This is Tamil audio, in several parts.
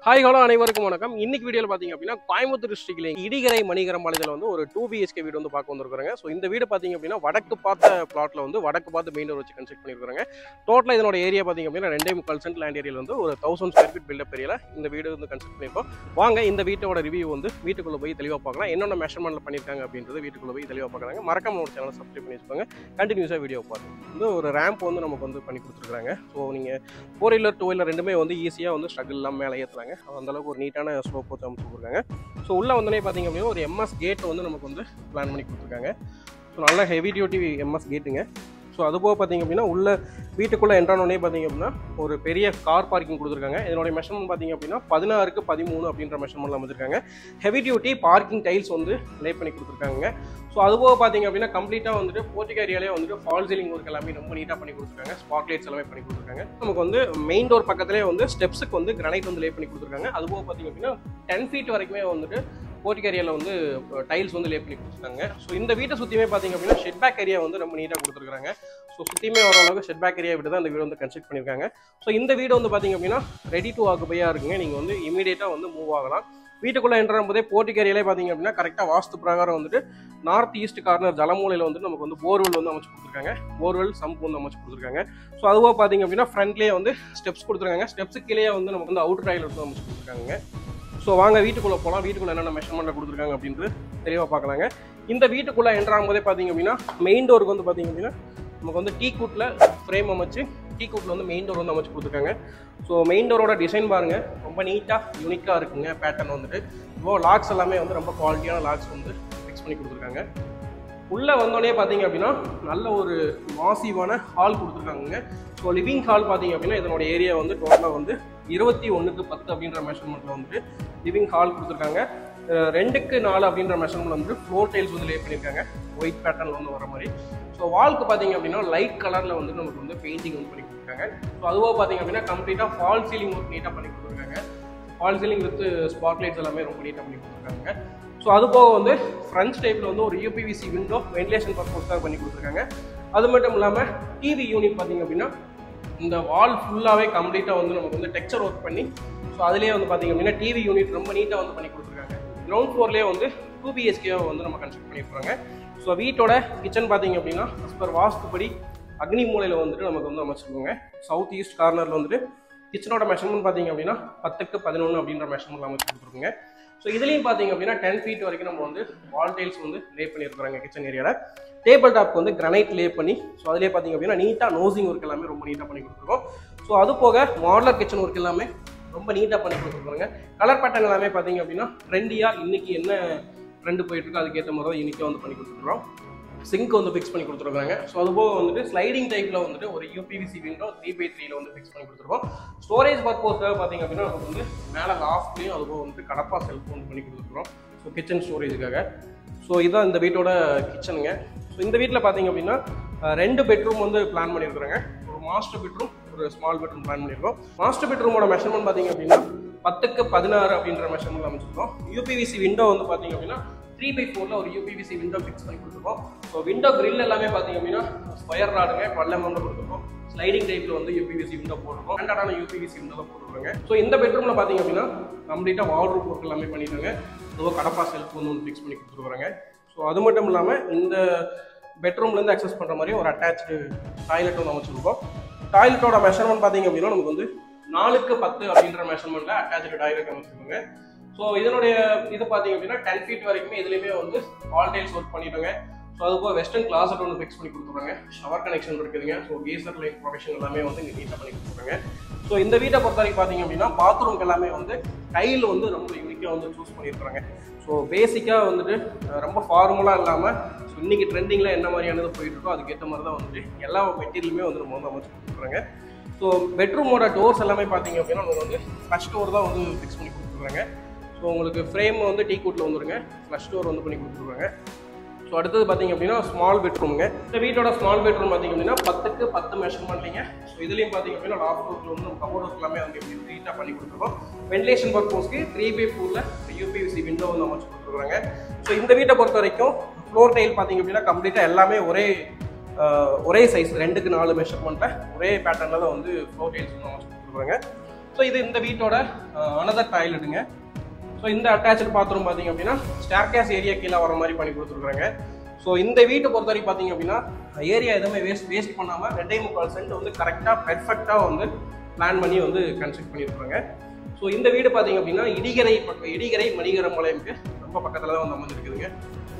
ஹாய் ஹலோ அனைவருக்கும் வணக்கம். இன்னைக்கு வீடியோவில் பார்த்தீங்க அப்படின்னா கோயம்புத்தூர் டிஸ்ட்ரிக்ட்ல இடிகரை மணிகரம் பாளையத்தில் வந்து ஒரு 2 BHK வீடு வந்து பார்க்க வந்திருக்காங்க. ஸோ இந்த வீடு பார்த்தீங்க அப்படின்னா வடக்கு பார்த்த பிளாட்ல வந்து வடக்கு பார்த்து மெயின் டோர் வச்சு கன்ஸ்ட்ரக்ட் பண்ணியிருக்காங்க. டோட்டலாக இதனோட ஏரியா பார்த்தீங்க அப்படின்னா 2.25 சென்ட் லேண்ட் ஏரியாவில் வந்து ஒரு 1000 ஸ்கொயர் ஃபீட் பில்டப் ஏரியாவில் இந்த வீடு வந்து கன்ஸ்ட்ரக்ட் பண்ணியிருக்கோம். வாங்க இந்த வீட்டோட ரிவ்யூ வந்து வீட்டுக்குள்ளே போய் தெளிவாக பார்க்கலாம். என்னென்ன மெஷர்மெண்ட்டில் பண்ணியிருக்காங்க அப்படின்றது வீட்டுக்குள்ளே போய் தெளிவாக பார்க்குறாங்க. மறக்காம நம்ம சேனலை சப்ஸ்கிரைப் பண்ணி வச்சுக்கோங்க. கண்டினியூஸாக வீடியோ பார்த்து வந்து ஒரு ரேம்ப் வந்து நமக்கு வந்து பண்ணி கொடுத்துருக்காங்க. ஸோ நீங்கள் 4-wheeler 2-wheeler ரெண்டுமே வந்து ஈஸியாக வந்து ஸ்ட்ரகிள் இல்லாமல் மேலே ஏற்றுறாங்க. அந்தளவுக்கு ஒரு நீட்டான ஸ்லோப் வச்சு அமைச்சு கொடுத்துருக்காங்க. ஸோ உள்ளே வந்தோடனே பார்த்தீங்க அப்படின்னா ஒரு MS கேட் வந்து நமக்கு வந்து பிளான் பண்ணி கொடுத்துருக்காங்க. ஸோ நல்ல ஹெவி டியூட்டி MS கேட்டுங்க. ஸோ அதுபோக பார்த்தீங்க அப்படின்னா உள்ள வீட்டுக்குள்ளே என்ட்ரானோடனே பார்த்தீங்க அப்படின்னா ஒரு பெரிய கார் பார்க்கிங் கொடுத்துருக்காங்க. இதனுடைய மெஷர்மெண்ட் பார்த்தீங்க அப்படின்னா 16:13 அப்படின்ற மெஷர்மெண்ட்டில் அமைச்சிருக்காங்க. ஹெவி டியூட்டி பார்க்கிங் டைல்ஸ் வந்து லே பண்ணி கொடுத்துருக்காங்க. ஸோ அதுபோக பார்த்தீங்க அப்படின்னா கம்ப்ளீட்டாக வந்துட்டு போர்ட்டிக் ஏரியாலே வந்துட்டு ஃபால் சீலிங் ஒர்க் எல்லாமே ரொம்ப நீட்டாக பண்ணி கொடுத்துருக்காங்க. ஸ்பாட் லைட்ஸ் எல்லாமே பண்ணி கொடுத்துருக்காங்க. நமக்கு வந்து மெயின் டோர் பக்கத்திலே வந்து ஸ்டெப்ஸுக்கு வந்து கிரானைட் வந்து லே பண்ணி கொடுத்துருக்காங்க. அதுபோக பார்த்தீங்க அப்படின்னா 10 feet வரைக்குமே வந்துட்டு போர்ட்டிக் ஏரியாவில் வந்து டைல்ஸ் வந்து லே பண்ணி கொடுத்துருக்காங்க. ஸோ இந்த வீட்டை சுற்றியுமே பார்த்தீங்க அப்படின்னா ஷெட் பேக் ஏரியா வந்து ரொம்ப நீட்டாக கொடுத்துருக்காங்க. ஸோ சுற்றியுமே ஓரளவுக்கு ஷெட் பேக் ஏரியா விட்டு தான் இந்த வீடு வந்து கன்ஸ்ட்ரக்ட் பண்ணியிருக்காங்க. ஸோ இந்த வீடு வந்து பார்த்தீங்க அப்படின்னா ரெடி டு ஆக்குபையாக இருக்குங்க. நீங்கள் வந்து இமீடியட்டாக வந்து மூவ் ஆகலாம். வீட்டுக்குள்ளே என்ட்ரும் போதே போர்ட்டிக் ஏரியாலே பார்த்தீங்க அப்படின்னா கரெக்டாக வாஸ்து பிரகாரம் வந்துட்டு நார்த் ஈஸ்ட் கார்னர் ஜலமூலையில் வந்து நமக்கு வந்து போர்வெல் வந்து அமைச்சு கொடுத்துருக்காங்க. போர்வெல் சம்ப் வந்து அமைச்சு கொடுத்துருக்காங்க. ஸோ அதுவாக பார்த்தீங்க அப்படின்னா ஃப்ரண்ட்லேயே வந்து ஸ்டெப்ஸ் கொடுத்துருக்காங்க. ஸ்டெப்ஸுக்கு கீழே வந்து நமக்கு வந்து அவுட் ட்ரைல் வந்து அமைச்சு கொடுத்துருக்காங்க. ஸோ வாங்க வீட்டுக்குள்ளே போகலாம். வீட்டுக்குள்ளே என்னென்ன மெஷர்மெண்ட்டில் கொடுத்துருக்காங்க அப்படின்றது தெளிவாக பார்க்கலாங்க. இந்த வீட்டுக்குள்ளே என்ட்ராகும் போதே பார்த்தீங்க அப்படின்னா மெயின் டோருக்கு வந்து பார்த்தீங்க அப்படின்னா நமக்கு வந்து டீ கூட்டில் ஃப்ரேம் அமைச்சு டீ கூட்டில் வந்து மெயின் டோர் வந்து அமைச்சு கொடுத்துருக்காங்க. ஸோ மெயின் டோரோட டிசைன் பாருங்கள், ரொம்ப நீட்டாக யூனிக்காக இருக்குங்க. பேட்டர்ன் வந்துட்டு இப்போ லாக்ஸ் எல்லாமே வந்து ரொம்ப குவாலிட்டியான லாக்ஸ் வந்து ஃபிக்ஸ் பண்ணி கொடுத்துருக்காங்க. உள்ளே வந்தோடனே பார்த்தீங்க அப்படின்னா நல்ல ஒரு மாசிவான ஹால் கொடுத்துருக்காங்க. ஸோ லிவிங் ஹால் பார்த்தீங்க அப்படின்னா இதனோட ஏரியா வந்து டோட்டலாக வந்து 21:10 அப்படின்ற மெஷர்மெண்ட்டில் வந்துட்டு லிவிங் ஹால் கொடுத்துருக்காங்க. 2:4 அப்படின்ற மெஷர்மெண்ட் வந்து ஃப்ளோர் டைல்ஸ் வந்து லே பண்ணியிருக்காங்க. ஒயிட் பேட்டர்னில் வந்து வர மாதிரி. ஸோ வால்க்கு பார்த்தீங்க அப்படின்னா லைட் கலரில் வந்து நமக்கு வந்து பெயிண்டிங் வந்து பண்ணி கொடுத்துருக்காங்க. ஸோ அதுவாக பார்த்தீங்க அப்படின்னா கம்ப்ளீட்டாக ஃபால் சீலிங் ஒர்க் நீட்டாக பண்ணி கொடுத்துருக்காங்க. Fall ceiling with spot lights எல்லாமே ரொம்ப நீட்டாக பண்ணி கொடுத்துருக்காங்க. ஸோ அது போக வந்து ஃப்ரண்ட் டைப்பில் வந்து ஒரு UPVC விண்டோ வென்டிலேஷன் பர்பஸ்க்காக பண்ணி கொடுத்துருக்காங்க. அது மட்டும் இல்லாமல் டிவி யூனிட் பார்த்தீங்க அப்படின்னா இந்த வால் ஃபுல்லாகவே கம்ப்ளீட்டாக வந்து நமக்கு வந்து டெக்ஸ்சர் ஒர்க் பண்ணி ஸோ அதிலே வந்து பார்த்தீங்க அப்படின்னா டிவி யூனிட் ரொம்ப நீட்டாக வந்து பண்ணி கொடுத்துருக்காங்க. கிரவுண்ட் ஃப்ளோர்லேயே வந்து 2 BHK வந்து நம்ம கன்ஸ்ட்ரக்ட் பண்ணியிருக்காங்க. ஸோ வீட்டோட கிச்சன் பார்த்தீங்க அப்படின்னா as per வாஸ்துப்படி அக்னி மூலையில் வந்துட்டு நமக்கு வந்து அமைச்சிருக்காங்க. சவுத் ஈஸ்ட் கார்னரில் வந்துட்டு கிச்சனோட மெஷர்மெண்ட் பார்த்தீங்க அப்படின்னா 10:11 அப்படின்ற மெஷர்மெண்ட் அமைச்சு கொடுத்துருக்குங்க. ஸோ இதுலேயும் பார்த்தீங்க அப்படின்னா 10 feet வரைக்கும் நம்ம வந்து வால் டைல்ஸ் வந்து லே பண்ணியிருக்கிறாங்க. கிச்சன் ஏரியாவில் டேபிள் டாப் வந்து கிரானைட் லே பண்ணி ஸோ அதிலே பார்த்தீங்க அப்படின்னா நீட்டாக நோசிங் ஒர்க் எல்லாமே ரொம்ப நீட்டாக பண்ணி கொடுத்துருக்கோம். ஸோ அது போக மாடலர் கிச்சன் ஒர்க் எல்லாமே ரொம்ப நீட்டாக பண்ணி கொடுத்துருக்காங்க. கலர் பேட்டர்ன் எல்லாமே பார்த்தீங்க அப்படின்னா ட்ரெண்டியாக இன்றைக்கி என்ன ட்ரெண்டு போயிட்டுருக்கு அதுக்கேற்ற மாதிரி தான் யூனிக்காக வந்து பண்ணி கொடுத்துருக்கோம். சிங்க் வந்து ஃபிக்ஸ் பண்ணி கொடுத்துருக்காங்க. ஸோ அதுபோக வந்துட்டு ஸ்லைடிங் டைப்பில் வந்துட்டு ஒரு UPVC விண்டோ 3x3 வந்து ஃபிக்ஸ் பண்ணி கொடுத்துருக்கோம். ஸ்டோரேஜ் பர்பஸ்க்காக பார்த்தீங்க அப்படின்னா நமக்கு வந்து மேலே லாஃப்ட்லேயும் அதுபோக வந்துட்டு கடப்பா செல்ஃப் வந்து பண்ணி கொடுத்துருக்கோம். So kitchen ஸ்டோரேஜுக்காக. ஸோ இதுதான் இந்த வீட்டோட கிச்சனுங்க. ஸோ இந்த வீட்டில் பார்த்தீங்க அப்படின்னா 2 பெட்ரூம் வந்து பிளான் பண்ணியிருக்கிறாங்க. ஒரு மாஸ்டர் பெட்ரூம் ஒரு ஸ்மால் பெட்ரூம் பிளான் பண்ணியிருக்கோம். மாஸ்டர் பெட்ரூமோட மெஷர்மெண்ட் பார்த்தீங்க அப்படின்னா 10:16 அப்படின்ற மெஷர்மெண்ட் அமைச்சிருக்கோம். UPVC விண்டோ வந்து பார்த்தீங்க அப்படின்னா 3x4 ஒரு UPVC விண்டோ ஃபிக்ஸ் பண்ணி கொடுத்துருக்கோம். ஸோ விண்டோ கிரில் எல்லாமே பார்த்தீங்க அப்படின்னா ஸ்கொயர் ராடுங்க 12 mm கொடுத்துருக்கோம். ஸ்லைடிங் டைப்பில் வந்து UPVC விண்டோ போட்டிருக்கோம். ஸ்டாண்டர்டான UPVC விண்டோ தான் போட்டுருக்காங்க. ஸோ இந்த பெட்ரூமில் பார்த்தீங்க அப்படின்னா கம்ப்ளீட்டாக வார்ட்ரோப் ஒர்க் எல்லாமே பண்ணிட்டாங்க. அதுவும் கடப்பா செல்ஃப் வந்து ஃபிக்ஸ் பண்ணி கொடுத்துருக்காங்க. ஸோ அது மட்டும் இல்லாமல் இந்த பெட்ரூம்லேருந்து அக்சஸ் பண்ணுற மாதிரி ஒரு அட்டாச்சு டாய்லெட் வந்து அமைச்சிருக்கோம். டாய்லெட்டோட மெஷர்மெண்ட் பார்த்தீங்க அப்படின்னா நமக்கு வந்து 4:10 அப்படின்ற மெஷர்மெண்ட்டில் அட்டாச்சு டாய்லெட் அமைச்சிருக்காங்க. ஸோ இதனுடைய இது பார்த்தீங்க அப்படின்னா 10 feet வரைக்குமே இதுலேயுமே வந்து வால் டைல்ஸ் ஒர்க் பண்ணிட்டாங்க. ஸோ அதுபோல் வெஸ்டர்ன் கிளாசட் ஒன்று ஃபிக்ஸ் பண்ணி கொடுத்துருக்காங்க. ஷவர் கனெக்ஷன் இருக்குதுங்க. ஸோ கேசர் லைட் ப்ரொடக்ஷன் எல்லாமே வந்து இங்கே நீட்டாக பண்ணி கொடுத்துருக்காங்க. ஸோ இந்த வீட்டை பொறுத்த வரைக்கும் பார்த்தீங்க அப்படின்னா பாத்ரூம்க்கு எல்லாமே வந்து டைல் வந்து ரொம்ப யூனிக்காக வந்து சூஸ் பண்ணியிருக்காங்க. ஸோ பேசிக்காக வந்துட்டு ரொம்ப ஃபார்முலாக இல்லாமல் ஸோ இன்றைக்கி ட்ரெண்டிங்கில் என்ன மாதிரியானது போயிட்டுருக்கோ அதுக்கேற்ற மாதிரி தான் வந்துட்டு எல்லா மெட்டீரியலுமே வந்து நம்ம வந்து அமைச்சு கொடுத்துருக்காங்க. ஸோ பெட்ரூமோட டோர்ஸ் எல்லாமே பார்த்தீங்க அப்படின்னா நம்ம வந்து ஃபஸ்ட் டோர் தான் வந்து ஃபிக்ஸ் பண்ணி கொடுத்துருக்காங்க. ஸோ உங்களுக்கு ஃப்ரேம் வந்து டீ கூட்டில் வந்துருங்க. ஃப்ளஷ் டோர் வந்து பண்ணி கொடுத்துருக்காங்க. ஸோ அடுத்தது பார்த்தீங்க அப்படின்னா ஸ்மால் பெட்ரூமுங்க. இந்த வீட்டோட ஸ்மால் பெட்ரூம் பார்த்தீங்க அப்படின்னா 10:10 மெஷர்மெண்ட்லிங்க. ஸோ இதுலேயும் பார்த்தீங்க அப்படின்னா லாஃப்ட் ஒர்க்கில் வந்து கபோர்ட் ஒர்க் எல்லாமே வந்து எப்படி நீட்டாக பண்ணி கொடுத்துருக்கோம். வென்டிலேஷன் பர்பஸ்க்கு 3x4 UPVC விண்டோ வந்து அமைச்சு கொடுத்துருக்காங்க. ஸோ இந்த வீட்டை பொறுத்த வரைக்கும் ஃப்ளோர் டைல் பார்த்தீங்க அப்படின்னா கம்ப்ளீட்டாக எல்லாமே ஒரே சைஸ் 2:4 மெஷர்மெண்ட்டில் ஒரே பேட்டர்னில் தான் வந்து ஃப்ளோர் டைல்ஸ் வந்து அமைச்சு கொடுத்துருக்காங்க. ஸோ இது இந்த வீட்டோட அனதர் டாய்லெட்டுங்க. ஸோ இந்த அட்டாச்சு பாத்ரூம் பார்த்தீங்க அப்படின்னா ஸ்டேர்கேஸ் ஏரியா கீழே வர மாதிரி பண்ணி கொடுத்துருக்காங்க. ஸோ இந்த வீட்டை பொறுத்த வரைக்கும் பார்த்தீங்க அப்படின்னா ஏரியா எதுவுமே வேஸ்ட் பண்ணாமல் 2.25 சென்ட் வந்து கரெக்டாக பெர்ஃபெக்டாக வந்து பிளான் பண்ணி வந்து கன்ஸ்ட்ரக்ட் பண்ணியிருக்காங்க. ஸோ இந்த வீடு பார்த்தீங்க அப்படின்னா இடிகரை மணிகரம் பாளையம்க்கு ரொம்ப பக்கத்தில் தான் வந்து அமைஞ்சிருக்குதுங்க.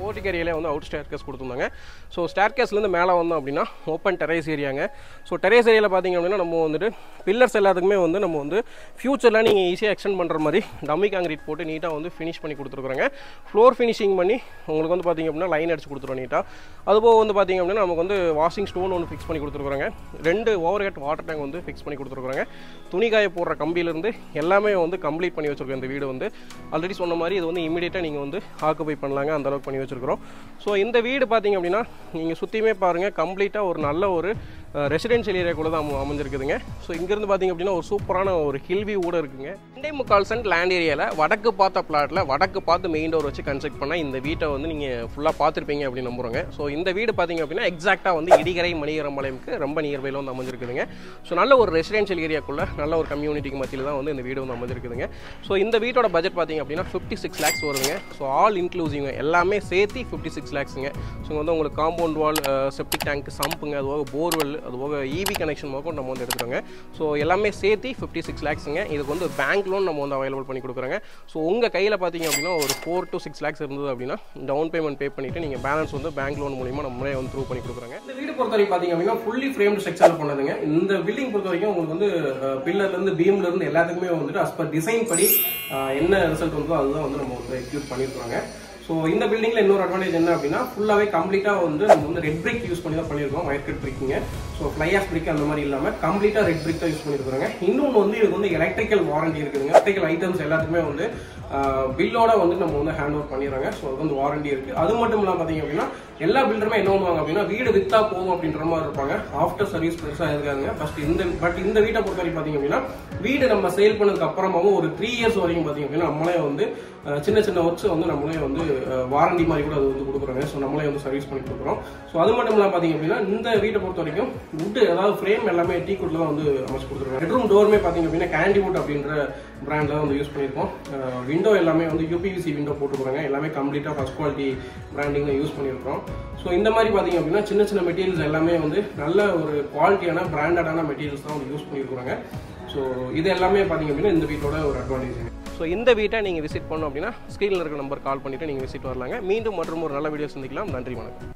போர்ட்டிக் ஏரியாலே வந்து அவுட் ஸ்டேர்கேஸ் கொடுத்துருந்தாங்க. ஸோ ஸ்டேர்கேஸ்லேருந்து மேலே வந்தோம் அப்படின்னா ஓப்பன் டெரேஸ் ஏரியாங்க. ஸோ டெரேஸ் ஏரியாவில் பார்த்தீங்க அப்படின்னா நம்ம வந்துட்டு பில்லர்ஸ் எல்லாத்துக்குமே வந்து நம்ம வந்து ஃபியூச்சரில் நீங்கள் ஈஸியாக எக்ஸ்டெண்ட் பண்ணுற மாதிரி டம்மி காங்கிரீட் போட்டு நீட்டாக வந்து ஃபினிஷ் பண்ணி கொடுத்துருக்குறாங்க. ஃப்ளோர் ஃபினிஷிங் பண்ணி உங்களுக்கு வந்து பார்த்திங்க அப்படின்னா லைன் அடிச்சு கொடுத்துருவோம் நீட்டாக. அதுபோக வந்து பார்த்திங்க அப்படின்னா நமக்கு வந்து வாஷிங் ஸ்டோன் ஒன்று ஃபிக்ஸ் பண்ணி கொடுத்துருக்குறாங்க. 2 ஓவர் ஹெட் வாட்டர் டேங்க் வந்து ஃபிக்ஸ் பண்ணி கொடுத்துருக்குறாங்க. துணிக்காய போடுற கம்பியிலேருந்து எல்லாமே வந்து கம்ப்ளீட் பண்ணி வச்சுருக்கோம். இந்த வீடு வந்து ஆல்ரெடி சொன்ன மாதிரி இது வந்து இமீடியட்டாக நீங்கள் வந்து ஆக்குபை பண்ணலாங்க, அந்தளவுக்கு பண்ணி வச்சுருக்கிறோம். ஸோ இந்த வீடு பார்த்தீங்க அப்படின்னா நீங்கள் சுற்றியுமே பாருங்கள் கம்ப்ளீட்டாக ஒரு நல்ல ஒரு ரெசிடென்ஷியல் ஏரியா கூட தான் அமைஞ்சிருக்குதுங்க. ஸோ இங்கேருந்து பார்த்தீங்க அப்படின்னா ஒரு சூப்பரான ஒரு ஹில்வி கூட இருக்குங்க. 2.25 சென்ட் லேண்ட் ஏரியாவில் வடக்கு பார்த்த பிளாட்டில் வடக்கு பார்த்து மெயின் டோர் வச்சு கன்ஸ்ட்ரக்ட் பண்ணால் இந்த வீட்டை வந்து நீங்கள் ஃபுல்லாக பார்த்துருப்பீங்க அப்படின்னு நம்புகிறோங்க. ஸோ இந்த வீடு பார்த்தீங்க அப்படின்னா எக்ஸாக்டாக வந்து இடிகரை மணிகரம் பாளையம்க்கு ரொம்ப நியர்பையில் வந்து அமைஞ்சிருக்குதுங்க. ஸோ நல்ல ஒரு ரெசிடென்ஷியல் ஏரியாக்குள்ளே நல்ல ஒரு கம்யூனிட்டிக்கு மத்தியில் தான் வந்து இந்த வீடு வந்து அமைஞ்சிருக்குதுங்க. ஸோ இந்த வீட்டோட பட்ஜெட் பார்த்தீங்க அப்படின்னா 56 lakhs வருதுங்க. ஸோ ஆல் இன்க்ளூசிவ் எல்லாமே சேர்த்து 56 lakhsங்க. ஸோ வந்து உங்களுக்கு காம்பவுண்ட் வால், செப்டிக் டேங்க், சம்புங்க, அதுபோக போர்வெல், அதுபோக இவி கனெக்ஷன் மொத்தம் நம்ம வந்து எடுத்துக்கிறோங்க. ஸோ எல்லாமே சேர்த்து 56 lakhsங்க. இதுக்கு வந்து பேங்க் லோன் நம்ம வந்து அவைலபிள் பண்ணி கொடுக்குறாங்க. ஸோ உங்கள் கையில் பார்த்தீங்க அப்படின்னா ஒரு 4 to 6 lakhs இருந்தது அப்படின்னா டவுன் பேமெண்ட் பே பண்ணிவிட்டு நீங்கள் பேலன்ஸ் வந்து பேங்க் லோன் மூலிமா நம்மளே வந்து த்ரூ பண்ணி கொடுக்குறாங்க. இந்த வீடு பொறுத்த வரைக்கும் பார்த்தீங்க அப்படின்னா ஃபுல்லி ஃப்ரேம்டு ஸ்ட்ரக்சர் பண்ணதுங்க. இந்த பில்டிங் பொறுத்த வரைக்கும் உங்களுக்கு வந்து பில்லர்லேருந்து பீம்லேருந்து எல்லாத்துக்குமே வந்துட்டு அஸ் பர் டிசைன் படி என்ன ரிசல்ட் வந்தோ அதுதான் வந்து நம்ம வந்து எக்ஸிக்யூட் பண்ணியிருக்காங்க. ஸோ இந்த பில்டிங்கில் இன்னொரு அட்வான்டேஜ் என்ன அப்படின்னா ஃபுல்லாகவே கம்ப்ளீட்டாக வந்து நம்ம வந்து ரெட் பிரிக் யூஸ் பண்ணி தான் பண்ணியிருக்கோம். ஒயிட் கட் பிரிக்குங்க. ஸோ ஃப்ளை ஆஃப் பிரிக் அந்த மாதிரி இல்லாமல் கம்ப்ளீட்டாக ரெட் பிரிக் தான் யூஸ் பண்ணியிருக்காங்க. இன்னொன்று வந்து இதுக்கு வந்து எலக்ட்ரிக்கல் வாரண்டி இருக்குதுங்க. எலக்ட்ரிக்கல் ஐட்டம்ஸ் எல்லாத்துக்குமே வந்து பில்லோட வந்து நம்ம வந்து ஹேண்ட் ஓவர் பண்ணிடுறாங்க. ஸோ அது வந்து வாரண்டி இருக்குது. அது மட்டும் இல்லாமல் பார்த்தீங்க அப்படின்னா எல்லா பில்டருமே என்ன பண்ணுவாங்க அப்படின்னா வீடு விற்றா போதும் அப்படின்ற மாதிரி இருப்பாங்க. ஆஃப்டர் சர்வீஸ் பெருசாக இருக்காங்க. பட் இந்த வீட்டை பொறுத்த வரைக்கும் பார்த்தீங்க அப்படின்னா வீடு நம்ம சேல் பண்ணதுக்கு அப்புறமாவும் ஒரு 3 years வரைக்கும் பார்த்தீங்க அப்படின்னா நம்மளே வந்து சின்ன சின்ன ஒர்க்ஸ் வந்து நம்மளே வந்து வாரண்டி மாதிரி கூட அது வந்து கொடுக்குறாங்க. ஸோ நம்மளே வந்து சர்வீஸ் பண்ணி கொடுக்குறோம். ஸோ அது மட்டும் இல்லாமல் பார்த்தீங்க அப்படின்னா இந்த வீட்டை பொறுத்த வரைக்கும் வுட் அதாவது ஃப்ரேம் எல்லாமே டீ குட்ல தான் வந்து அமைச்சு கொடுத்துருக்காங்க. பெட்ரூம் டோருமே பார்த்தீங்க அப்படின்னா கேண்டிவுட் அப்படின்ற பிராண்ட்ல தான் வந்து யூஸ் பண்ணியிருக்கோம். விண்டோ எல்லாமே வந்து யூபிவிசி விண்டோ போட்டுருக்காங்க. எல்லாமே கம்ப்ளீட்டாக ஃபர்ஸ்ட் குவாலிட்டி பிராண்டிங் தான் யூஸ் பண்ணியிருக்கோம். ஸோ இந்த மாதிரி பார்த்தீங்க அப்படின்னா சின்ன சின்ன மெட்டீரியல்ஸ் எல்லாமே வந்து நல்ல ஒரு குவாலிட்டியான பிராண்டடான மெட்டீரியல்ஸ் தான் வந்து யூஸ் பண்ணியிருக்காங்க. ஸோ இது எல்லாமே பார்த்தீங்க அப்படின்னா இந்த வீட்டோட ஒரு அட்வான்டேஜ். ஸோ இந்த வீட்டை நீங்கள் விசிட் பண்ணோம் அப்படின்னா ஸ்க்ரீனில் இருக்கிற நம்பர் கால் பண்ணிவிட்டு நீங்கள் விசிட் வரலாங்க. மீண்டும் மற்றும் ஒரு நல்ல வீடியோ சந்திக்கலாம். நன்றி, வணக்கம்.